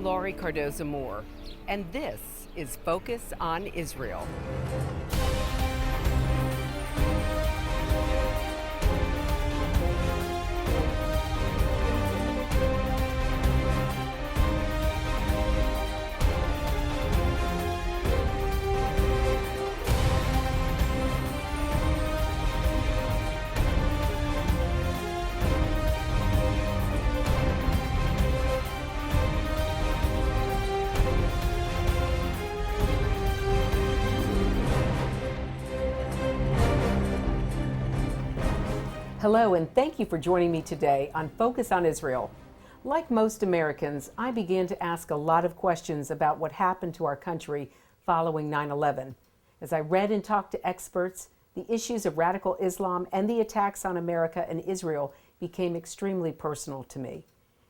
I'm Laurie Cardoza-Moore, and this is Focus on Israel. Hello, and thank you for joining me today on Focus on Israel. Like most Americans, I began to ask a lot of questions about what happened to our country following 9/11. As I read and talked to experts, the issues of radical Islam and the attacks on America and Israel became extremely personal to me.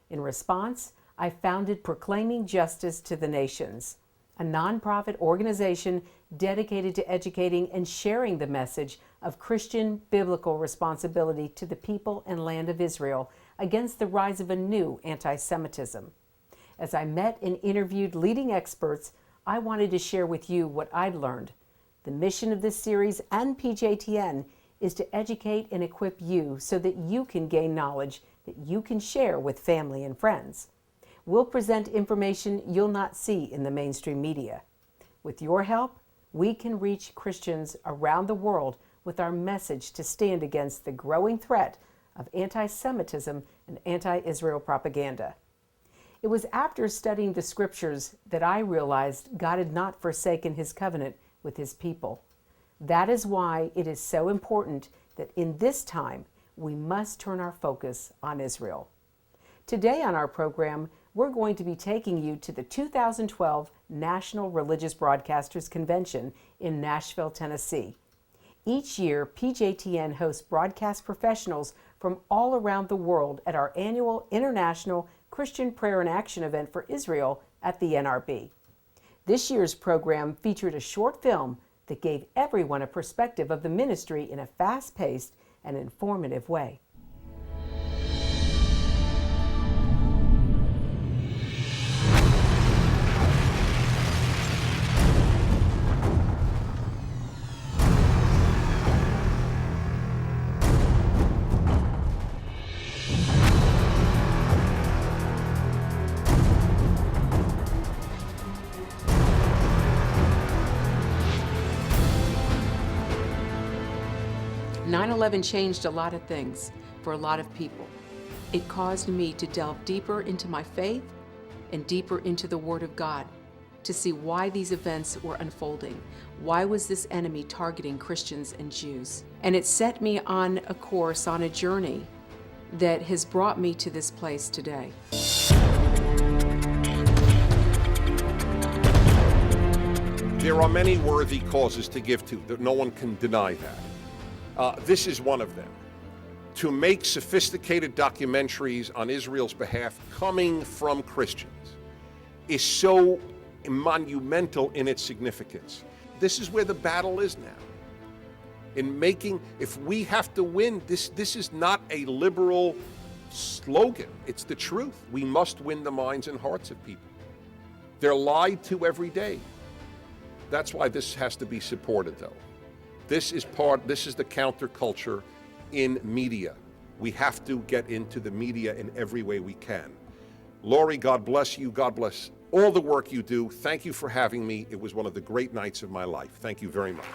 In response, I founded Proclaiming Justice to the Nations, a nonprofit organization dedicated to educating and sharing the message of Christian biblical responsibility to the people and land of Israel against the rise of a new anti-Semitism. As I met and interviewed leading experts, I wanted to share with you what I'd learned. The mission of this series and PJTN is to educate and equip you so that you can gain knowledge that you can share with family and friends. We'll present information you'll not see in the mainstream media. With your help, we can reach Christians around the world with our message to stand against the growing threat of anti-Semitism and anti-Israel propaganda. It was after studying the scriptures that I realized God had not forsaken his covenant with his people. That is why it is so important that in this time we must turn our focus on Israel. Today on our program, we're going to be taking you to the 2012 National Religious Broadcasters Convention in Nashville, Tennessee. Each year, PJTN hosts broadcast professionals from all around the world at our annual International Christian Prayer and Action event for Israel at the NRB. This year's program featured a short film that gave everyone a perspective of the ministry in a fast-paced and informative way. "9/11 changed a lot of things for a lot of people. It caused me to delve deeper into my faith and deeper into the Word of God to see why these events were unfolding. Why was this enemy targeting Christians and Jews? And it set me on a course, on a journey that has brought me to this place today." There are many worthy causes to give to, that no one can deny that. This is one of them. To make sophisticated documentaries on Israel's behalf coming from Christians is so monumental in its significance. This is where the battle is now. In making, if we have to win, this is not a liberal slogan. It's the truth. We must win the minds and hearts of people. They're lied to every day. That's why this has to be supported, though. This is the counterculture in media. We have to get into the media in every way we can. Laurie, God bless you. God bless all the work you do. Thank you for having me. It was one of the great nights of my life. Thank you very much.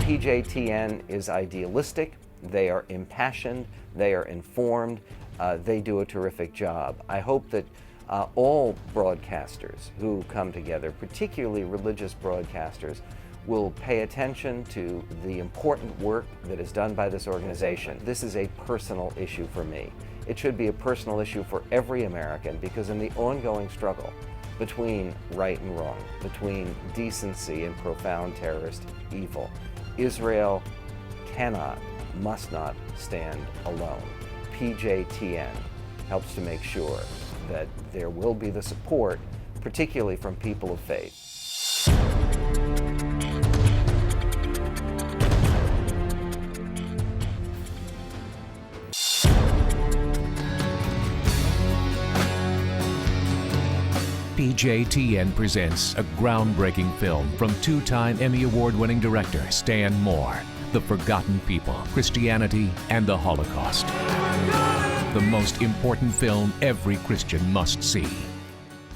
PJTN is idealistic. They are impassioned. They are informed. They do a terrific job. I hope that all broadcasters who come together, particularly religious broadcasters, will pay attention to the important work that is done by this organization. This is a personal issue for me. It should be a personal issue for every American, because in the ongoing struggle between right and wrong, between decency and profound terrorist evil, Israel cannot, must not stand alone. PJTN helps to make sure that there will be the support, particularly from people of faith. PJTN presents a groundbreaking film from two-time Emmy Award-winning director Stan Moore, The Forgotten People, Christianity and the Holocaust. The most important film every Christian must see.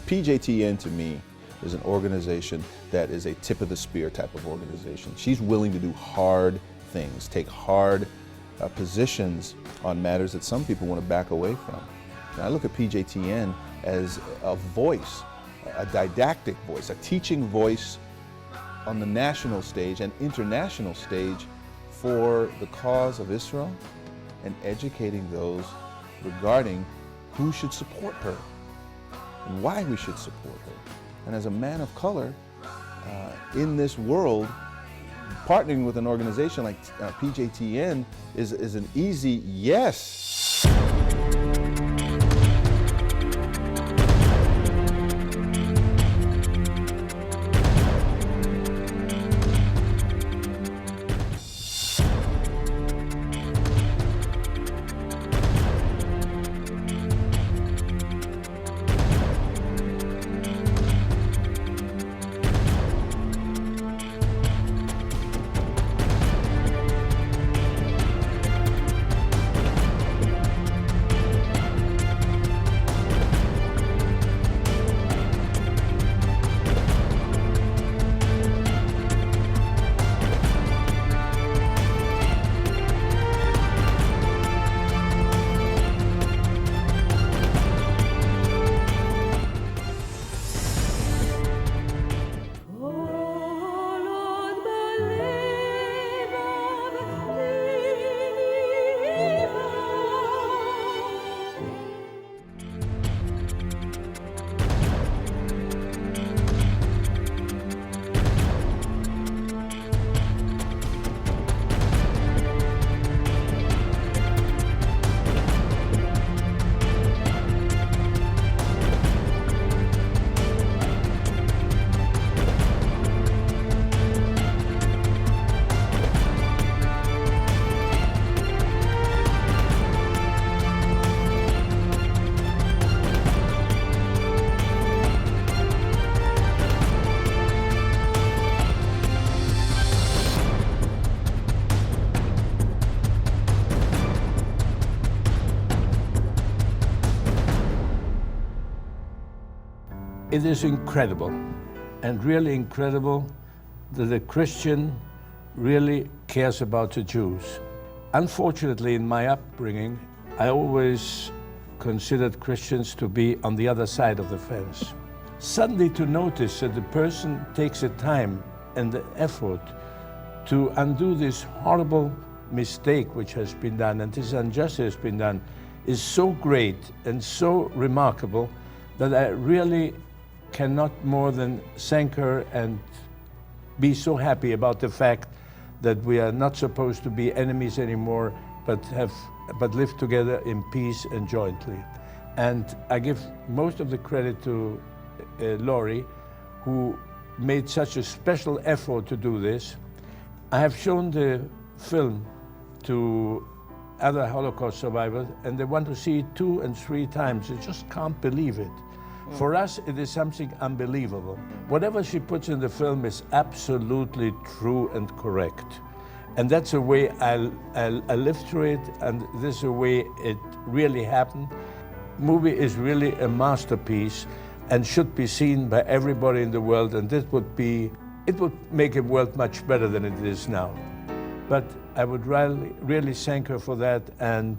PJTN to me is an organization that is a tip of the spear type of organization. She's willing to do hard things, take hard positions on matters that some people want to back away from. And I look at PJTN as a voice, a didactic voice, a teaching voice on the national stage and international stage for the cause of Israel and educating those regarding who should support her and why we should support her. And as a man of color in this world, partnering with an organization like PJTN is an easy yes. It is incredible, and really incredible, that a Christian really cares about the Jews. Unfortunately, in my upbringing, I always considered Christians to be on the other side of the fence. Suddenly to notice that the person takes the time and the effort to undo this horrible mistake which has been done and this injustice has been done is so great and so remarkable that I really cannot more than thank her and be so happy about the fact that we are not supposed to be enemies anymore, but live together in peace and jointly. And I give most of the credit to Laurie, who made such a special effort to do this. I have shown the film to other Holocaust survivors, and they want to see it 2 and 3 times. They just can't believe it. For us, it is something unbelievable. Whatever she puts in the film is absolutely true and correct. And that's the way I live through it, and this is the way it really happened. Movie is really a masterpiece and should be seen by everybody in the world, and it would make the world much better than it is now. But I would really thank her for that, and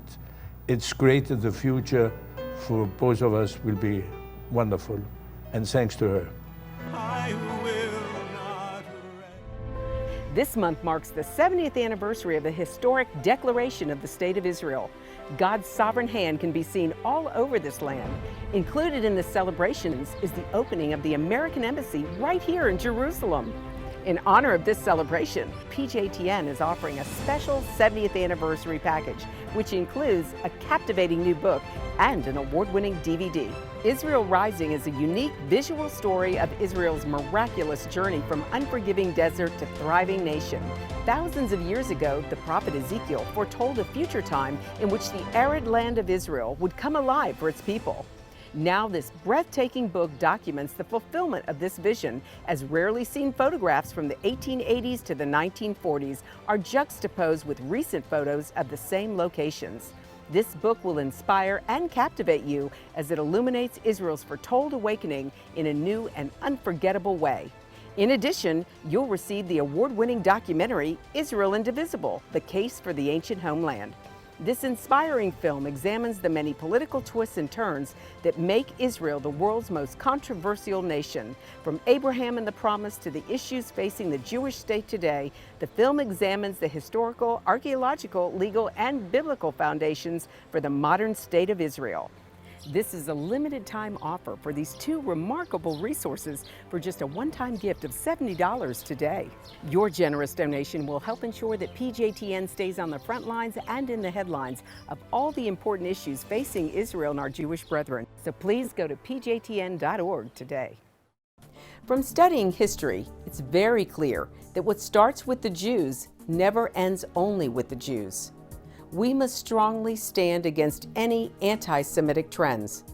it's great that the future for both of us will be wonderful, and thanks to her. This month marks the 70th anniversary of the historic Declaration of the State of Israel. God's sovereign hand can be seen all over this land. Included in the celebrations is the opening of the American Embassy right here in Jerusalem. In honor of this celebration, PJTN is offering a special 70th anniversary package, which includes a captivating new book and an award-winning DVD. Israel Rising is a unique visual story of Israel's miraculous journey from unforgiving desert to thriving nation. Thousands of years ago, the prophet Ezekiel foretold a future time in which the arid land of Israel would come alive for its people. Now this breathtaking book documents the fulfillment of this vision, as rarely seen photographs from the 1880s to the 1940s are juxtaposed with recent photos of the same locations. This book will inspire and captivate you as it illuminates Israel's foretold awakening in a new and unforgettable way. In addition, you'll receive the award-winning documentary, Israel Indivisible: The Case for the Ancient Homeland. This inspiring film examines the many political twists and turns that make Israel the world's most controversial nation. From Abraham and the Promise to the issues facing the Jewish state today, the film examines the historical, archaeological, legal, and biblical foundations for the modern state of Israel. This is a limited time offer for these two remarkable resources for just a one-time gift of $70 today. Your generous donation will help ensure that PJTN stays on the front lines and in the headlines of all the important issues facing Israel and our Jewish brethren. So please go to pjtn.org today. From studying history, it's very clear that what starts with the Jews never ends only with the Jews. We must strongly stand against any anti-Semitic trends,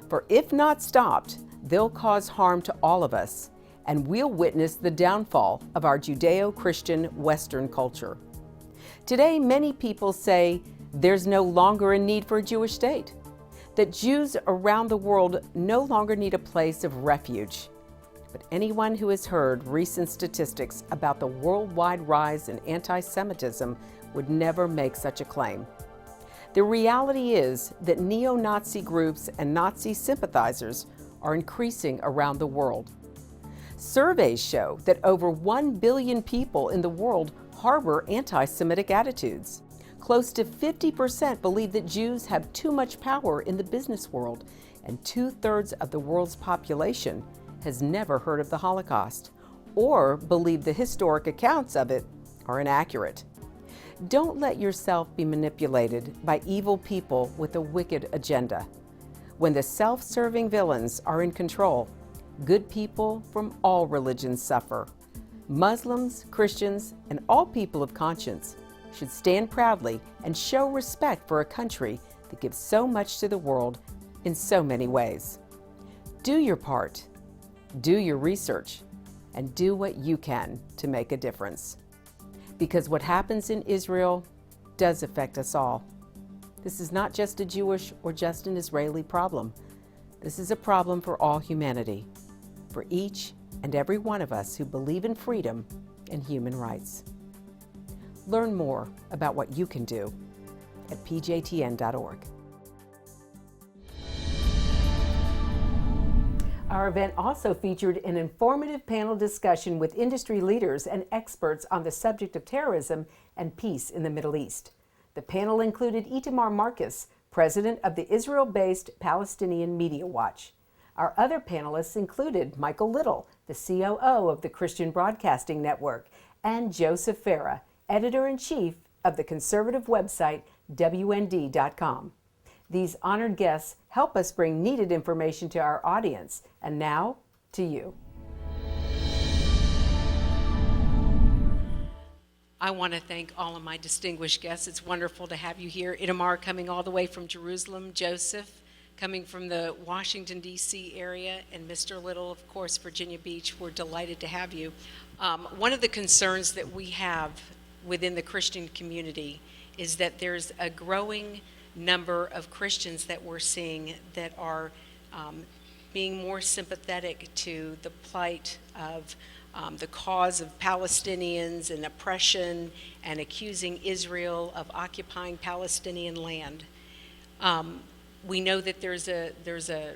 for if not stopped, they'll cause harm to all of us, and we'll witness the downfall of our Judeo-Christian Western culture. Today, many people say there's no longer a need for a Jewish state, that Jews around the world no longer need a place of refuge. But anyone who has heard recent statistics about the worldwide rise in anti-Semitism would never make such a claim. The reality is that neo-Nazi groups and Nazi sympathizers are increasing around the world. Surveys show that over 1 billion people in the world harbor anti-Semitic attitudes. Close to 50% believe that Jews have too much power in the business world, and 2/3 of the world's population has never heard of the Holocaust or believe the historic accounts of it are inaccurate. Don't let yourself be manipulated by evil people with a wicked agenda. When the self-serving villains are in control, good people from all religions suffer. Muslims, Christians, and all people of conscience should stand proudly and show respect for a country that gives so much to the world in so many ways. Do your part, do your research, and do what you can to make a difference. Because what happens in Israel does affect us all. This is not just a Jewish or just an Israeli problem. This is a problem for all humanity, for each and every one of us who believe in freedom and human rights. Learn more about what you can do at pjtn.org. Our event also featured an informative panel discussion with industry leaders and experts on the subject of terrorism and peace in the Middle East. The panel included Itamar Marcus, president of the Israel-based Palestinian Media Watch. Our other panelists included Michael Little, the COO of the Christian Broadcasting Network, and Joseph Farah, editor-in-chief of the conservative website WND.com. These honored guests help us bring needed information to our audience. And now, to you. I want to thank all of my distinguished guests. It's wonderful to have you here. Itamar coming all the way from Jerusalem, Joseph coming from the Washington, D.C. area, and Mr. Little, of course, Virginia Beach. We're delighted to have you. One of the concerns that we have within the Christian community is that there's a growing number of Christians that we're seeing that are being more sympathetic to the plight of the cause of Palestinians and oppression, and accusing Israel of occupying Palestinian land. We know that there's a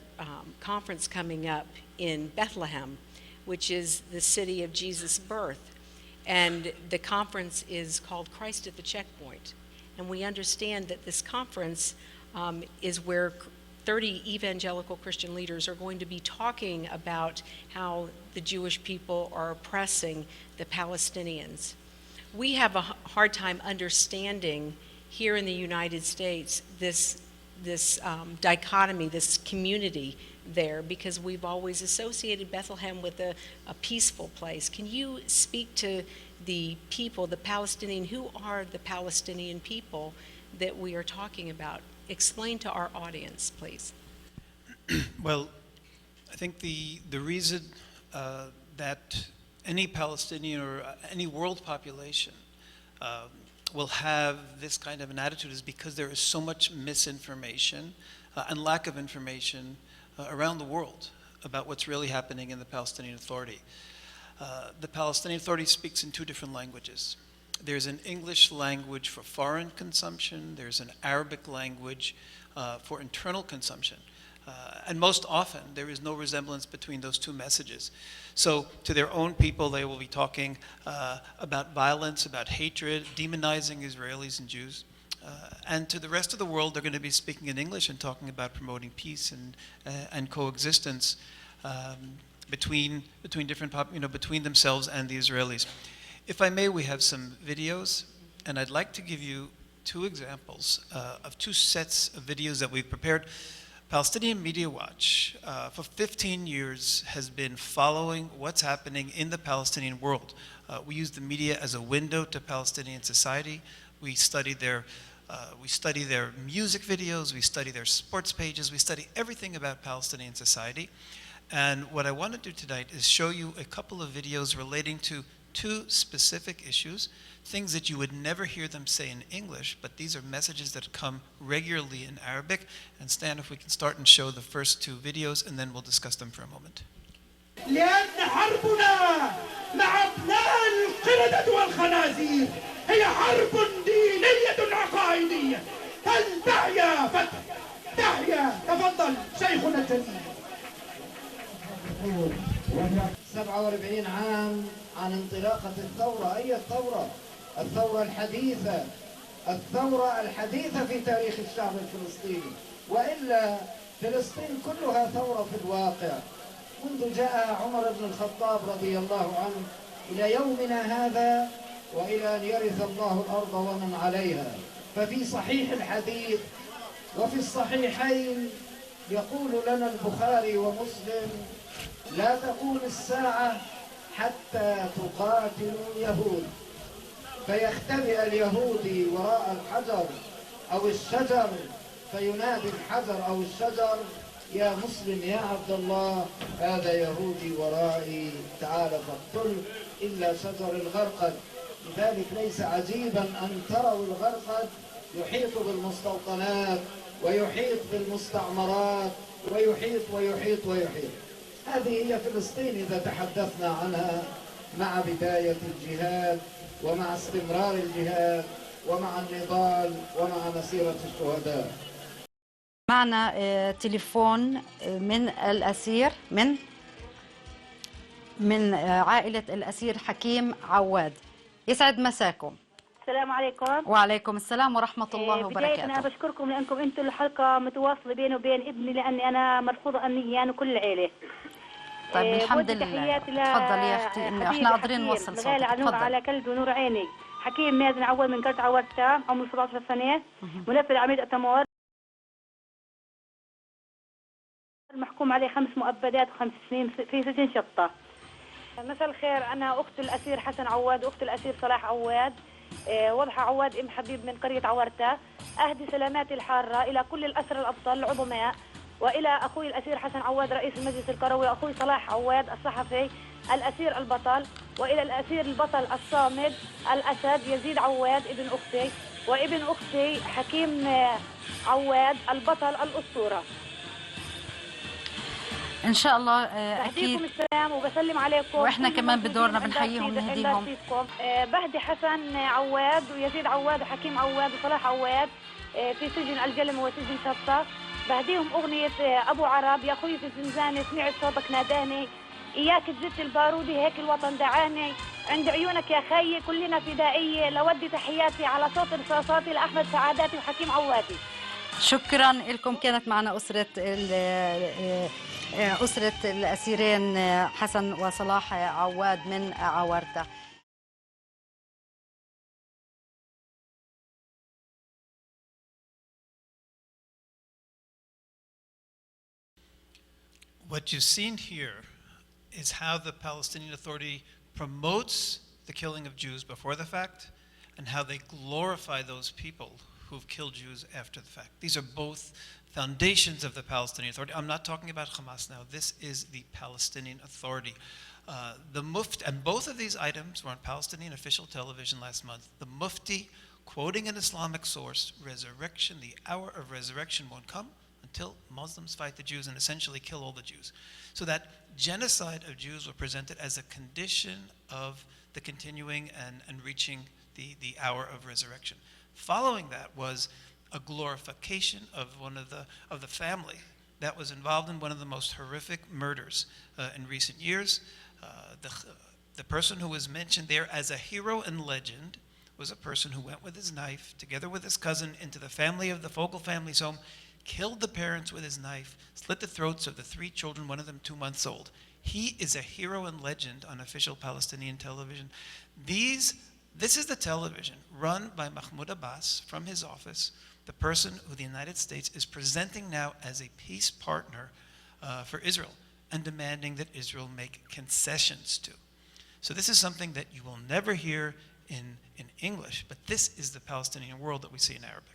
conference coming up in Bethlehem, which is the city of Jesus' birth, and the conference is called Christ at the Checkpoint. And we understand that this conference is where 30 evangelical Christian leaders are going to be talking about how the Jewish people are oppressing the Palestinians. We have a hard time understanding here in the United States this dichotomy, this community there, because we've always associated Bethlehem with a peaceful place. Can you speak to the people, the Palestinian, who are the Palestinian people that we are talking about? Explain to our audience, please. Well, I think the reason that any Palestinian or any world population will have this kind of an attitude is because there is so much misinformation and lack of information around the world about what's really happening in the Palestinian Authority. The Palestinian Authority speaks in two different languages. There's an English language for foreign consumption, there's an Arabic language for internal consumption. And most often, there is no resemblance between those two messages. So to their own people, they will be talking about violence, about hatred, demonizing Israelis and Jews. And to the rest of the world, they're going to be speaking in English and talking about promoting peace and coexistence between different between themselves and the Israelis. If I may, we have some videos, and I'd like to give you two examples of two sets of videos that we've prepared. Palestinian Media Watch, for 15 years, has been following what's happening in the Palestinian world. We use the media as a window to Palestinian society. We study their music videos, we study their sports pages, we study everything about Palestinian society. And what I want to do tonight is show you a couple of videos relating to two specific issues, things that you would never hear them say in English, but these are messages that come regularly in Arabic. And Stan, if we can start and show the first two videos, and then we'll discuss them for a moment. لأن حربنا مع أبناء القردة والخنازير هي حرب دينية عقائدية. تحيا فتح، تحيا. تفضل شيخنا الجليل. 47 عام عن انطلاقة الثورة. أي الثورة؟ الثورة الحديثة، الثورة الحديثة في تاريخ الشعب الفلسطيني، وإلا فلسطين كلها ثورة في الواقع. منذ جاء عمر بن الخطاب رضي الله عنه إلى يومنا هذا، وإلى أن يرث الله الأرض ومن عليها. ففي صحيح الحديث وفي الصحيحين يقول لنا البخاري ومسلم: لا تقوم الساعة حتى تقاتلوا اليهود. فيختبئ اليهودي وراء الحجر أو الشجر، فينادي الحجر أو الشجر: يا مسلم يا عبد الله، هذا يهودي ورائي، تعال فاقتله، إلا شجر الغرقد. لذلك ليس عجيبا أن تروا الغرقد يحيط بالمستوطنات ويحيط بالمستعمرات ويحيط ويحيط ويحيط. هذه هي فلسطين إذا تحدثنا عنها، مع بداية الجهاد ومع استمرار الجهاد ومع النضال ومع مسيرة الشهداء. معنا تليفون من الأسير من عائلة الأسير حكيم عواد. يسعد مساكم. السلام عليكم. وعليكم السلام ورحمة الله وبركاته. بداية أنا بشكركم لأنكم أنتم الحلقة متواصلة بيني وبين ابني، لأني أنا مرفوضة أمنيا يعني وكل العيلة. طيب الحمد لله. تفضلي يا أختي، احنا قادرين نوصل صوتك. تفضلي. نور على كلب ونور عيني. حكيم مازن عواد من قرية عوادتا، عمره 17 سنة، منفذ عملية التموار، محكوم عليه 5 مؤبدات و5 سنين في سجن شطة. مساء الخير، أنا أخت الأسير حسن عواد وأخت الأسير صلاح عواد، وضحى عواد ام حبيب من قرية عورتا. أهدي سلاماتي الحارة إلى كل الأسرى الأبطال العظماء، وإلى أخوي الأسير حسن عواد رئيس المجلس القروي، وأخوي صلاح عواد الصحفي الأسير البطل، وإلى الأسير البطل الصامد الأسد يزيد عواد ابن أختي، وابن أختي حكيم عواد البطل الأسطورة. إن شاء الله أكيد. بهديكم السلام وبسلم عليكم، وإحنا كمان بدورنا بنحييهم ونهديهم. بهدي حسن عواد ويزيد عواد وحكيم عواد وصلاح عواد في سجن الجلم وسجن شطة. بهديهم أغنية أبو عرب، يا أخوي في الزنزانة سمعت صوتك ناداني، إياك تزت البارودي هيك الوطن دعاني، عند عيونك يا خيي كلنا فدائية، لودي تحياتي على صوت رصاصاتي لأحمد سعاداتي وحكيم عوادي. شكرا لكم. كانت معنا أسرة الأسيرين حسن وصلاح عواد من عورتا. What you've seen here is how the Palestinian Authority promotes the killing of Jews before the fact, and how they glorify those people who've killed Jews after the fact. These are both foundations of the Palestinian Authority. I'm not talking about Hamas now. This is the Palestinian Authority. The Mufti, and both of these items were on Palestinian official television last month. The Mufti, quoting an Islamic source, resurrection, the hour of resurrection won't come until Muslims fight the Jews and essentially kill all the Jews. So that genocide of Jews were presented as a condition of the continuing and reaching the hour of resurrection. Following that was a glorification of one of the family that was involved in one of the most horrific murders in recent years. The person who was mentioned there as a hero and legend was a person who went with his knife, together with his cousin, into the family of the Fogel family's home, killed the parents with his knife, slit the throats of the 3 children, one of them 2 months old. He is a hero and legend on official Palestinian television. This is the television run by Mahmoud Abbas from his office, the person who the United States is presenting now as a peace partner for Israel and demanding that Israel make concessions to. So this is something that you will never hear in English, but this is the Palestinian world that we see in Arabic.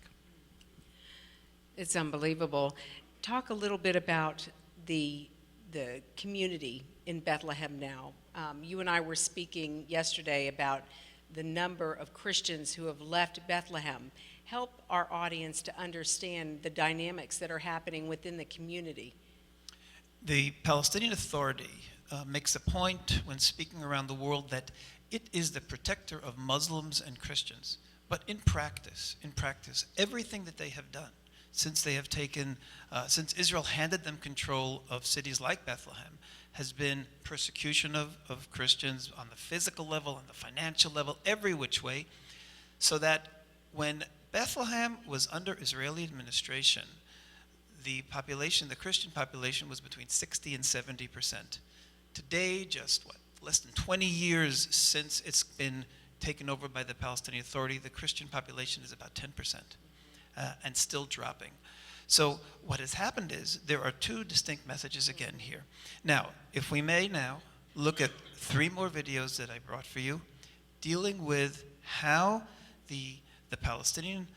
It's unbelievable. Talk a little bit about the community in Bethlehem now. You and I were speaking yesterday about the number of Christians who have left Bethlehem. Help our audience to understand the dynamics that are happening within the community. The Palestinian Authority makes a point when speaking around the world that it is the protector of Muslims and Christians. But in practice, everything that they have done since they have taken, since Israel handed them control of cities like Bethlehem, has been persecution of Christians on the physical level, on the financial level, every which way, so that when Bethlehem was under Israeli administration, the population, the Christian population, was between 60 and 70%. Today, just less than 20 years since it's been taken over by the Palestinian Authority, the Christian population is about 10%. And still dropping. So what has happened is there are 2 distinct messages again here. Now, if we may now look at 3 more videos that I brought for you, dealing with how the Palestinian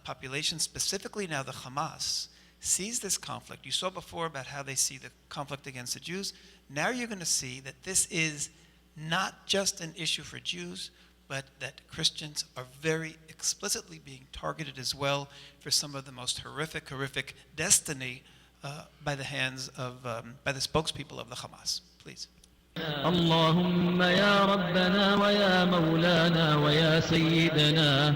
population, specifically now the Hamas, sees this conflict. You saw before about how they see the conflict against the Jews. Now you're going to see that this is not just an issue for Jews, but that Christians are very explicitly being targeted as well for some of the most horrific destiny by the hands of, by the spokespeople of the Hamas. Please. اللهم يا ربنا ويا مولانا ويا سيدنا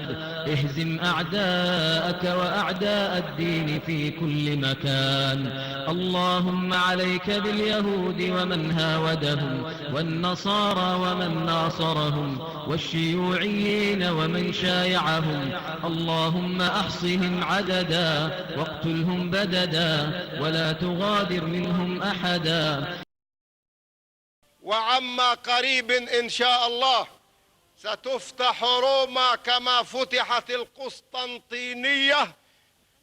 اهزم أعداءك وأعداء الدين في كل مكان اللهم عليك باليهود ومن هاودهم والنصارى ومن ناصرهم والشيوعيين ومن شايعهم اللهم أحصهم عددا واقتلهم بددا ولا تغادر منهم أحدا. وعما قريب إن شاء الله ستفتح روما كما فتحت القسطنطينية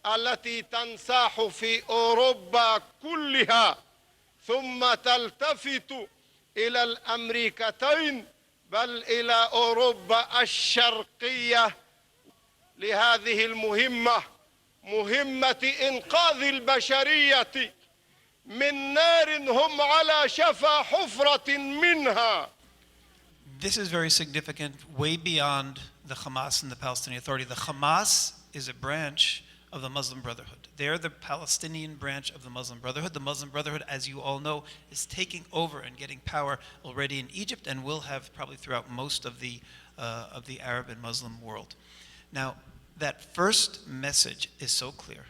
التي تنساح في أوروبا كلها ثم تلتفت إلى الأمريكتين بل إلى أوروبا الشرقية لهذه المهمة مهمة إنقاذ البشرية من نار هم على شفا حفرة منها. This is very significant, way beyond the Hamas and the Palestinian Authority. The Hamas is a branch of the Muslim Brotherhood. They're the Palestinian branch of the Muslim Brotherhood. The Muslim Brotherhood, as you all know, is taking over and getting power already in Egypt and will have probably throughout most of the Arab and Muslim world. Now, that first message is so clear.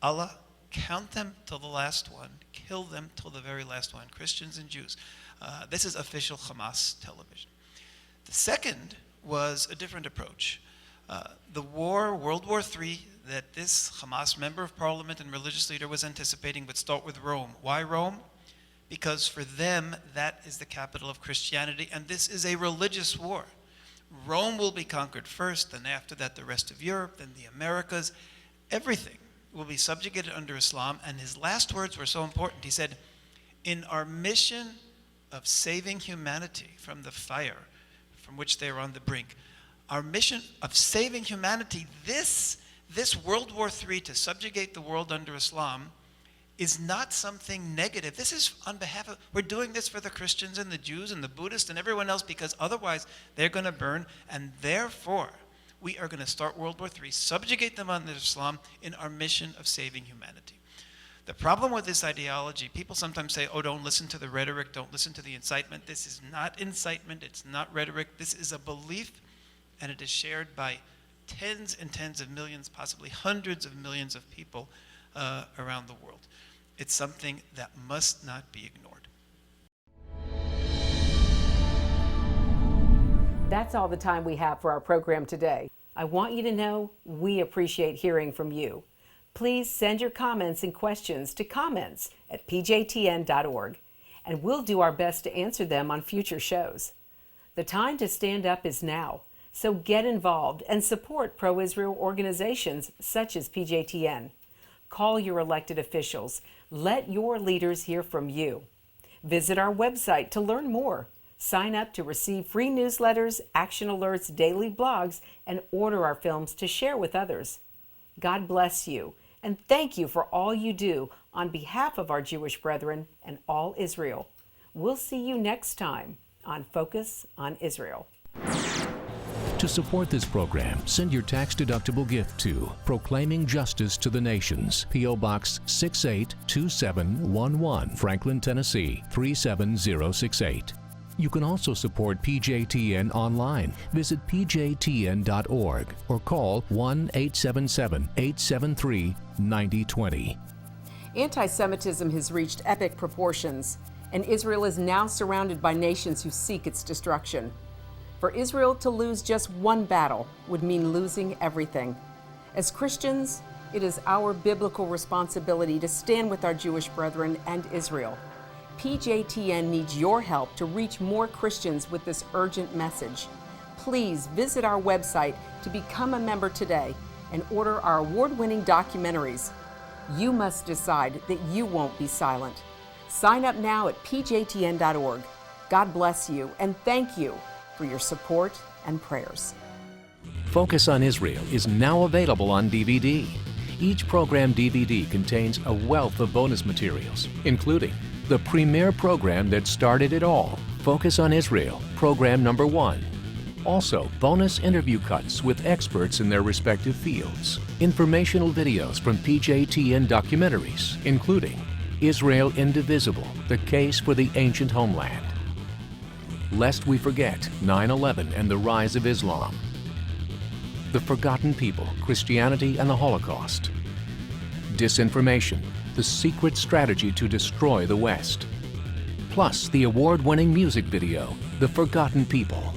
Allah, count them till the last one, kill them till the very last one, Christians and Jews. This is official Hamas television. The second was a different approach. The war, World War III, that this Hamas member of parliament and religious leader was anticipating would start with Rome. Why Rome? Because for them, that is the capital of Christianity, and this is a religious war. Rome will be conquered first, and after that the rest of Europe, then the Americas. Everything will be subjugated under Islam, and his last words were so important. He said, in our mission of saving humanity from the fire from which they are on the brink, our mission of saving humanity, this this World War III to subjugate the world under Islam is not something negative. This is on behalf of, we're doing this for the Christians and the Jews and the Buddhists and everyone else, because otherwise they're going to burn, and therefore we are going to start World War III, subjugate them under Islam in our mission of saving humanity. The problem with this ideology, people sometimes say, oh, don't listen to the rhetoric, don't listen to the incitement. This is not incitement, it's not rhetoric. This is a belief, and it is shared by tens and tens of millions, possibly hundreds of millions of people around the world. It's something that must not be ignored. That's all the time we have for our program today. I want you to know we appreciate hearing from you. Please send your comments and questions to comments@pjtn.org, and we'll do our best to answer them on future shows. The time to stand up is now, so get involved and support pro-Israel organizations such as PJTN. Call your elected officials. Let your leaders hear from you. Visit our website to learn more. Sign up to receive free newsletters, action alerts, daily blogs, and order our films to share with others. God bless you, and thank you for all you do on behalf of our Jewish brethren and all Israel. We'll see you next time on Focus on Israel. To support this program, send your tax-deductible gift to Proclaiming Justice to the Nations, P.O. Box 682711, Franklin, Tennessee 37068. You can also support PJTN online. Visit pjtn.org or call 1-877-873-9020. Anti-Semitism has reached epic proportions, and Israel is now surrounded by nations who seek its destruction. For Israel to lose just one battle would mean losing everything. As Christians, it is our biblical responsibility to stand with our Jewish brethren and Israel. PJTN needs your help to reach more Christians with this urgent message. Please visit our website to become a member today and order our award-winning documentaries. You must decide that you won't be silent. Sign up now at pjtn.org. God bless you, and thank you for your support and prayers. Focus on Israel is now available on DVD. Each program DVD contains a wealth of bonus materials, including the premier program that started it all, Focus on Israel, program number 1. Also, bonus interview cuts with experts in their respective fields. Informational videos from PJTN documentaries, including Israel Indivisible, the case for the ancient homeland. Lest we forget 9/11 and the rise of Islam. The Forgotten People, Christianity and the Holocaust. Disinformation, the secret strategy to destroy the West. Plus the award-winning music video, The Forgotten People.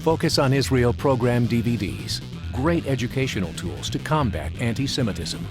Focus on Israel program DVDs, great educational tools to combat anti-Semitism.